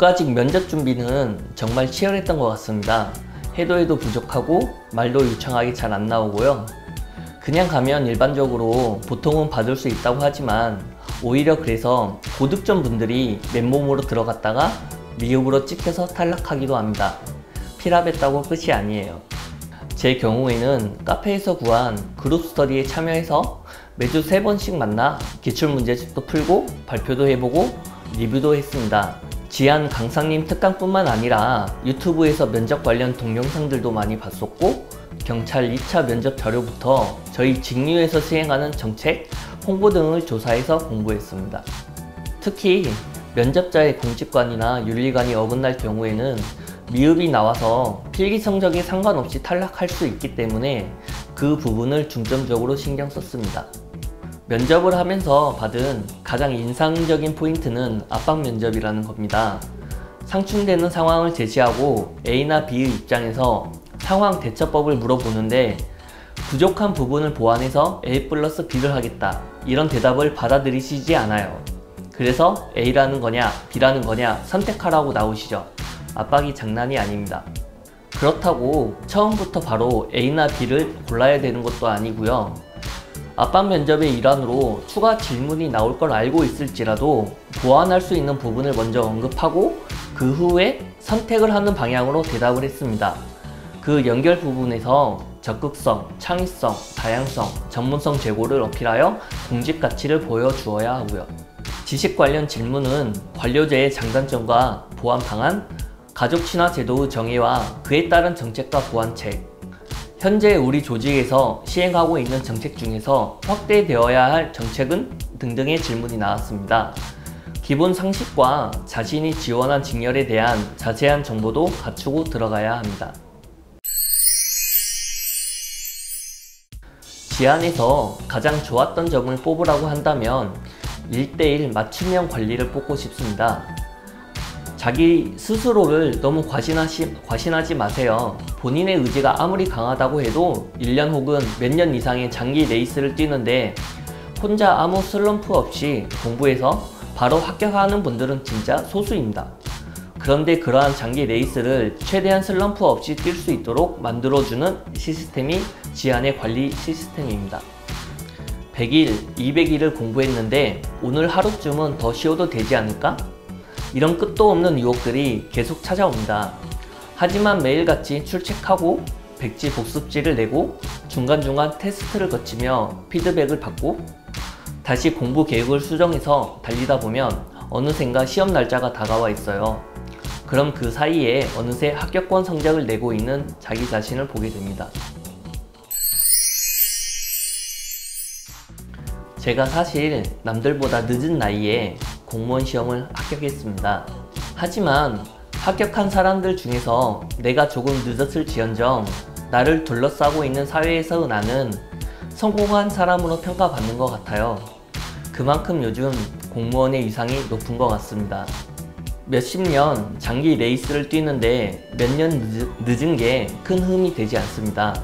국가직 면접 준비는 정말 치열했던 것 같습니다. 해도 부족하고 말도 유창하게 잘 안 나오고요. 그냥 가면 일반적으로 보통은 받을 수 있다고 하지만 오히려 그래서 고득점 분들이 맨몸으로 들어갔다가 미흡으로 찍혀서 탈락하기도 합니다. 필압했다고 끝이 아니에요. 제 경우에는 카페에서 구한 그룹 스터디에 참여해서 매주 3번씩 만나 기출문제집도 풀고 발표도 해보고 리뷰도 했습니다. 지한 강사님 특강뿐만 아니라 유튜브에서 면접 관련 동영상들도 많이 봤었고 경찰 2차 면접 자료부터 저희 직무에서 수행하는 정책, 홍보 등을 조사해서 공부했습니다. 특히 면접자의 공직관이나 윤리관이 어긋날 경우에는 미흡이 나와서 필기 성적에 상관없이 탈락할 수 있기 때문에 그 부분을 중점적으로 신경 썼습니다. 면접을 하면서 받은 가장 인상적인 포인트는 압박 면접이라는 겁니다. 상충되는 상황을 제시하고 A나 B의 입장에서 상황 대처법을 물어보는데 부족한 부분을 보완해서 A 플러스 B를 하겠다, 이런 대답을 받아들이시지 않아요. 그래서 A라는 거냐 B라는 거냐 선택하라고 나오시죠. 압박이 장난이 아닙니다. 그렇다고 처음부터 바로 A나 B를 골라야 되는 것도 아니고요. 압박 면접의 일환으로 추가 질문이 나올 걸 알고 있을지라도 보완할 수 있는 부분을 먼저 언급하고 그 후에 선택을 하는 방향으로 대답을 했습니다. 그 연결 부분에서 적극성, 창의성, 다양성, 전문성 제고를 어필하여 공직 가치를 보여주어야 하고요. 지식 관련 질문은 관료제의 장단점과 보완 방안, 가족 친화 제도의 정의와 그에 따른 정책과 보완책, 현재 우리 조직에서 시행하고 있는 정책 중에서 확대되어야 할 정책은 등등의 질문이 나왔습니다. 기본 상식과 자신이 지원한 직렬에 대한 자세한 정보도 갖추고 들어가야 합니다. 지안에서 가장 좋았던 점을 뽑으라고 한다면 1:1 맞춤형 관리를 뽑고 싶습니다. 자기 스스로를 너무 과신하지 마세요. 본인의 의지가 아무리 강하다고 해도 1년 혹은 몇 년 이상의 장기 레이스를 뛰는데 혼자 아무 슬럼프 없이 공부해서 바로 합격하는 분들은 진짜 소수입니다. 그런데 그러한 장기 레이스를 최대한 슬럼프 없이 뛸 수 있도록 만들어주는 시스템이 지안의 관리 시스템입니다. 100일, 200일을 공부했는데 오늘 하루쯤은 더 쉬어도 되지 않을까? 이런 끝도 없는 유혹들이 계속 찾아옵니다. 하지만 매일같이 출첵하고 백지 복습지를 내고 중간중간 테스트를 거치며 피드백을 받고 다시 공부 계획을 수정해서 달리다 보면 어느샌가 시험 날짜가 다가와 있어요. 그럼 그 사이에 어느새 합격권 성적을 내고 있는 자기 자신을 보게 됩니다. 제가 사실 남들보다 늦은 나이에 공무원 시험을 합격했습니다. 하지만 합격한 사람들 중에서 내가 조금 늦었을지언정 나를 둘러싸고 있는 사회에서 나는 성공한 사람으로 평가받는 것 같아요. 그만큼 요즘 공무원의 위상이 높은 것 같습니다. 몇십 년 장기 레이스를 뛰는데 몇 년 늦은 게 큰 흠이 되지 않습니다.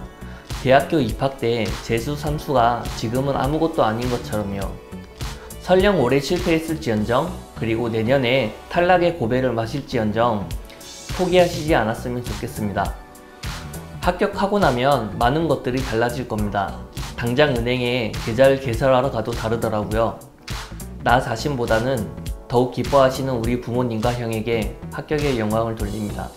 대학교 입학 때 재수 3수가 지금은 아무것도 아닌 것처럼요. 설령 올해 실패했을지언정 그리고 내년에 탈락의 고배를 마실지언정 포기하시지 않았으면 좋겠습니다. 합격하고 나면 많은 것들이 달라질 겁니다. 당장 은행에 계좌를 개설하러 가도 다르더라고요. 나 자신보다는 더욱 기뻐하시는 우리 부모님과 형에게 합격의 영광을 돌립니다.